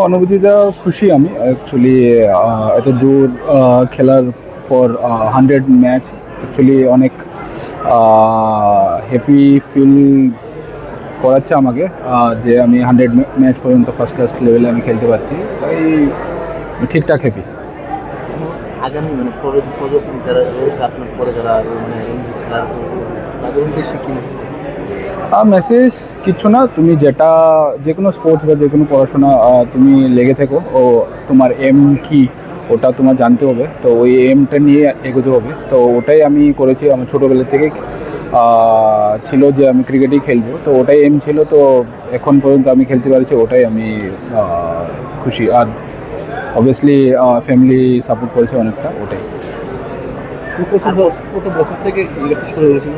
অনুভূতিটা খুশি আমি অ্যাকচুয়ালি এত দূর খেলার পর 100 ম্যাচ অ্যাকচুয়ালি অনেক হ্যাপি ফিল করাচ্ছে আমাকে যে আমি 100 ম্যাচ পর্যন্ত ফার্স্ট ক্লাস লেভেলে আমি খেলতে পারছি, তাই ঠিকঠাক হ্যাপি। আগামী মানে প্রজন্ম যারা রয়েছে আপনার পরে যারা মানে খেলার তাদের উদ্দেশ্যে কি মেসেজ কিছু না, তুমি যে কোনো স্পোর্টস বা যে কোনো পড়াশোনা তুমি লেগে থেকো, ও তোমার এম কি ওটা তোমার জানতে হবে, তো ওই এমটা নিয়ে এগোতে হবে। তো ওটাই আমি করেছি, আমার ছোটোবেলা থেকে ছিল যে আমি ক্রিকেটই খেলবো, তো ওটাই এম ছিল। তো এখন পর্যন্ত আমি খেলতে পারছি, ওটাই আমি খুশি। আর অবভিয়াসলি ফ্যামিলি সাপোর্ট করেছে অনেকটা, ওটাই। কত বছর থেকে ক্রিকেটটা শুরু হয়েছিল?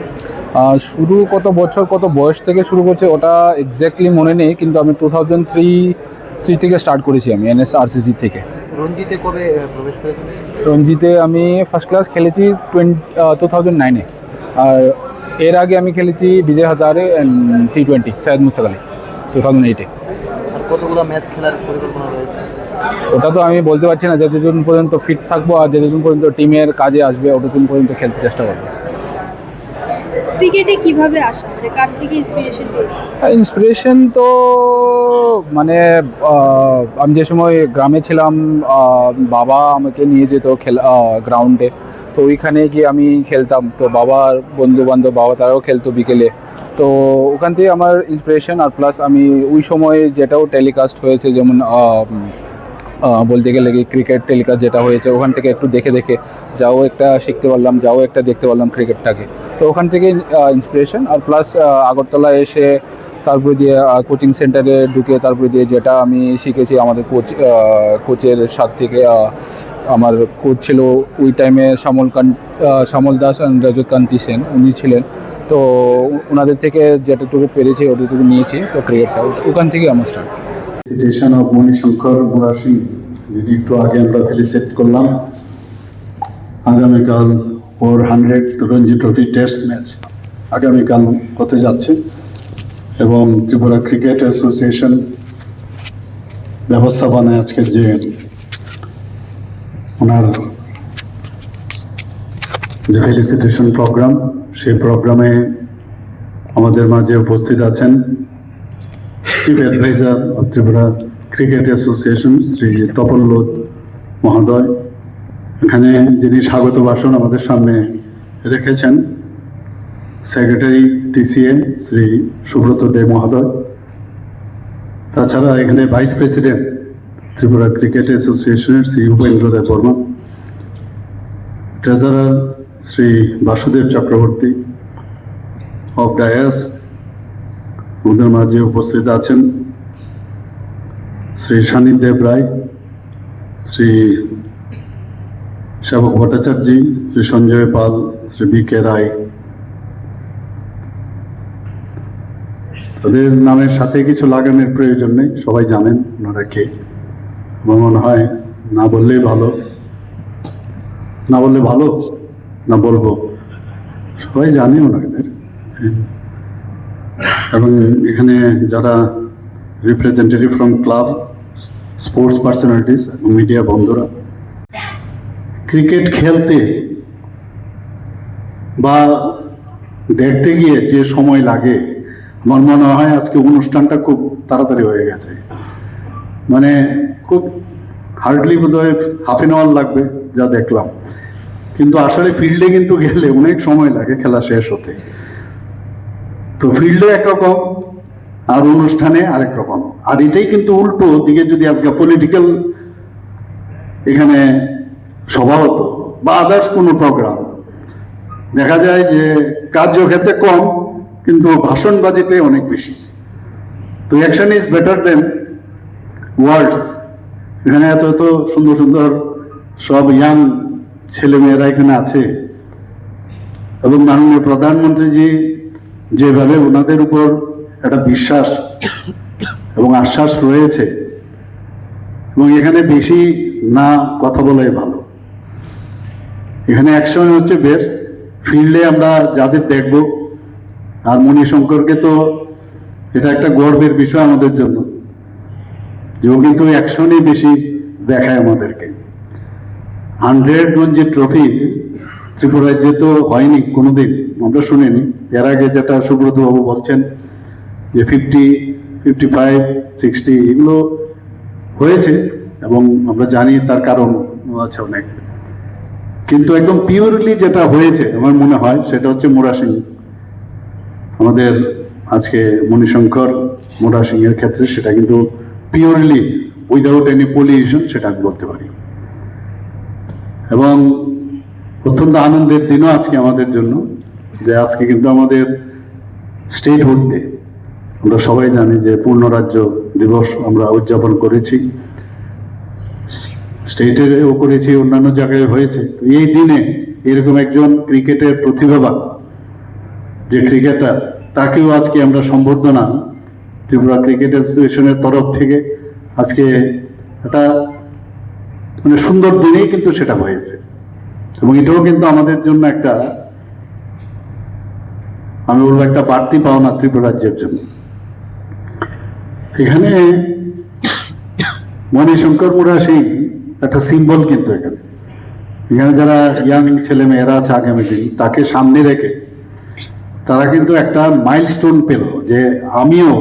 শুরু কত বছর কত বয়স থেকে শুরু করছে ওটা এক্স্যাক্টলি মনে নেই, কিন্তু আমি 2003 থেকে স্টার্ট করেছি, আমি NSRCC থেকে। রঞ্জিতে কবে প্রবেশ করেছেন? রঞ্জিতে আমি ফার্স্ট ক্লাস খেলেছি 2009-এ, আর এর আগে আমি খেলেছি বিজয় হাজারে T20 সৈয়দ মুস্তাক আলী 2008-এ। আর কতগুলো ম্যাচ খেলার পরিকল্পনা রয়েছে? ওটা তো আমি বলতে পারছি না, যতদিন পর্যন্ত ফিট থাকবো আর যতদিন পর্যন্ত টিমের কাজে আসবে ততদিন পর্যন্ত খেলতে চেষ্টা করবো। ক্রিকেটে কিভাবে আসা, মানে কার থেকে ইন্সপিরেশন পেয়েছে? ইন্সপিরেশন তো মানে আমি যে সময় গ্রামে ছিলাম, বাবা আমাকে নিয়ে যেত গ্রাউন্ডে, তো ওইখানে গিয়ে আমি খেলতাম। তো বাবার বন্ধু বান্ধব বাবা তারাও খেলতো বিকেলে, তো ওখান থেকে আমার ইন্সপিরেশন। আর প্লাস আমি ওই সময় যেটাও টেলিকাস্ট হয়েছে, যেমন বলতে গেলে কি ক্রিকেট টেলিকাস্ট যেটা হয়েছে, ওখান থেকে একটু দেখে দেখে যাও একটা শিখতে পারলাম, যাও একটা দেখতে পারলাম ক্রিকেটটাকে। তো ওখান থেকে ইন্সপিরেশন। আর প্লাস আগরতলা এসে তারপরে দিয়ে কোচিং সেন্টারে ঢুকে তারপরে দিয়ে যেটা আমি শিখেছি আমাদের কোচের সাথ থেকে। আমার কোচ ছিল ওই টাইমে শ্যামল দাস অ্যান্ড রজত কান্তি সেন, উনি ছিলেন। তো ওনাদের থেকে যেটাটুকু পেরেছি ওটাটুকু নিয়েছি, তো ক্রিকেটটা ওখান থেকেই আমার start. Situation of Manishankar Mura Singh, যিনি একটু আগে আমরা ফেলিসিট করলাম। আগামীকাল ওর 100 রঞ্জি ট্রফি টেস্ট ম্যাচ আগামীকাল হতে যাচ্ছে, এবং ত্রিপুরা ক্রিকেট অ্যাসোসিয়েশন ব্যবস্থাপনায় আজকের যে ওনার যে ফেলিসিটেশন প্রোগ্রাম, সেই প্রোগ্রামে আমাদের মাঝে উপস্থিত আছেন chief adviser of Tripura cricket association Shri Tapan Lodh মহোদয়। এখানে যিনি স্বাগত ভাষণ আমাদের সামনে রেখেছেন সেক্রেটারি TCA শ্রী সুব্রত দে মহোদয়। তাছাড়া এখানে ভাইস প্রেসিডেন্ট ত্রিপুরা ক্রিকেট অ্যাসোসিয়েশনের Shri Upendra Deb Barma, treasurer Shri Basudev Chakraborty of dais. আমাদের মাঝে উপস্থিত আছেন শ্রী সান্নিদেব রায়, শ্রী সেবক ভট্টাচার্য, শ্রী সঞ্জয় পাল, শ্রী BK রায়। তাদের নামের সাথে কিছু লাগানোর প্রয়োজন নেই, সবাই জানেন ওনারা কে। আমার মনে হয় না বললেই ভালো, না বললে ভালো, না বলবো, সবাই জানে ওনাদের। এবং এখানে যারা representative from club, sports personalities এবং মিডিয়া বন্ধুরা, ক্রিকেট খেলতে বা দেখতে গিয়ে যে সময় লাগে, আমার মনে হয় আজকে অনুষ্ঠানটা খুব তাড়াতাড়ি হয়ে গেছে। মানে খুব হার্ডলি বোধহয় হাফ অ্যান আওয়ার লাগবে যা দেখলাম, কিন্তু আসলে ফিল্ডে কিন্তু গেলে অনেক সময় লাগে খেলা শেষ হতে। তো ফিল্ডে একরকম আর অনুষ্ঠানে আরেক রকম। আর এটাই কিন্তু উল্টো দিকে যদি আজকে পলিটিক্যাল এখানে সভা হতো বা আদার্স কোনো প্রোগ্রাম, দেখা যায় যে কার্যক্ষেত্রে কম কিন্তু ভাষণবাজিতে অনেক বেশি। তো অ্যাকশন ইজ বেটার দেন ওয়ার্ডস। এখানে এত এত সুন্দর সুন্দর সব ইয়াং ছেলেমেয়েরা এখানে আছে, এবং মাননীয় প্রধানমন্ত্রীজি যেভাবে ওনাদের উপর একটা বিশ্বাস এবং আশ্বাস রয়েছে, এবং এখানে বেশি না কথা বলাই ভালো। এখানে অ্যাকশন হচ্ছে বেস্ট। ফিল্ডে আমরা যাদের দেখব, আর মণিশঙ্করকে তো এটা একটা গর্বের বিষয় আমাদের জন্য। যে ও কিন্তু অ্যাকশনই বেশি দেখায় আমাদেরকে। 100 রঞ্জি ট্রফি ত্রিপুরা রাজ্যে তো হয়নি কোনোদিন, আমরা শুনিনি। এর আগে যেটা সুব্রত বাবু বলছেন যে 50, 55, 60 এগুলো হয়েছে এবং আমরা জানি তার কারণ আছে অনেক, কিন্তু একদম পিওরলি যেটা হয়েছে আমার মনে হয় সেটা হচ্ছে মুরা সিং। আমাদের আজকে মণিশঙ্কর মুরা সিং এর ক্ষেত্রে সেটা কিন্তু পিওরলি উইদাউট এনি পলিউশন, সেটা আমি বলতে পারি। এবং অত্যন্ত আনন্দের দিনও আজকে আমাদের জন্য, যে আজকে কিন্তু আমাদের স্টেটহুড ডে। আমরা সবাই জানি যে পূর্ণ রাজ্য দিবস আমরা উদযাপন করেছি, স্টেটেও করেছি, অন্যান্য জায়গায় হয়েছে। তো এই দিনে এরকম একজন ক্রিকেটের প্রতিভাবান যে ক্রিকেটার, তাকেও আজকে আমরা সম্বর্ধনা ত্রিপুরা ক্রিকেট অ্যাসোসিয়েশনের তরফ থেকে আজকে একটা মানে সুন্দর দিনেই কিন্তু সেটা হয়েছে। এবং এটাও কিন্তু আমাদের জন্য একটা, আমি বলবো একটা বাড়তি পাওনা ত্রিপুরা রাজ্যের জন্য। এখানে মণিশঙ্কর মুরা সিং একটা সিম্বল, কিন্তু এখানে যারা ইয়াং ছেলে মেয়েরা আছে আগামী দিন, তাকে সামনে রেখে তারা কিন্তু একটা মাইলস্টোন পেল, যে আমিও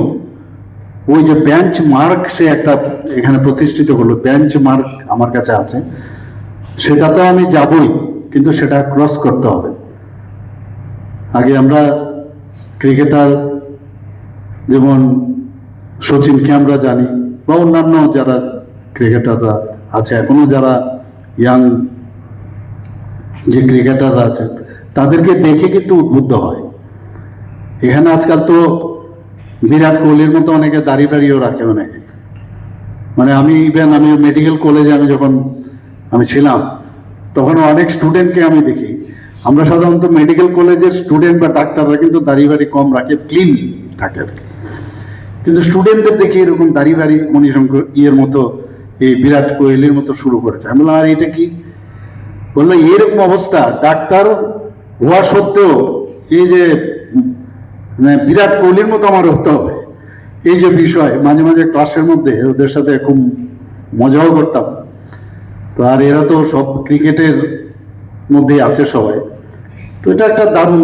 ওই যে বেঞ্চ মার্ক সে একটা এখানে প্রতিষ্ঠিত করলো, বেঞ্চ মার্ক আমার কাছে আছে, সেটা তো আমি যাবই, কিন্তু সেটা ক্রস করতে হবে। আগে আমরা ক্রিকেটার যেমন সচিনকে আমরা জানি, বা অন্যান্য যারা ক্রিকেটাররা আছে এখনো, যারা ইয়াং যে ক্রিকেটাররা আছে, তাদেরকে দেখে কিন্তু উদ্বুদ্ধ হয়। এখানে আজকাল তো বিরাট কোহলির মতো অনেকে দাড়ি ফাড়িও রাখে অনেকে। মানে আমি মেডিকেল কলেজে আমি যখন আমি ছিলাম, তখন অনেক স্টুডেন্টকে আমি দেখি, আমরা সাধারণত মেডিকেল কলেজের স্টুডেন্ট বা ডাক্তাররা কিন্তু দাড়ি বাড়ি কম রাখে, ক্লিন থাকে আর কি। কিন্তু স্টুডেন্টদের দেখে এরকম দাড়ি বাড়ি মণিশঙ্কর ইয়ের মতো, এই বিরাট কোহলির মতো শুরু করেছে। আমি বললাম আর এটা কি? বললো এরকম অবস্থা, ডাক্তার হওয়া সত্ত্বেও এই যে মানে বিরাট কোহলির মতো আমার হতে হবে, এই যে বিষয়। মাঝে মাঝে ক্লাসের মধ্যে ওদের সাথে খুব মজাও করতাম। তো আর এরা তো সব ক্রিকেটের মধ্যেই আছে সবাই। তো এটা একটা দারুণ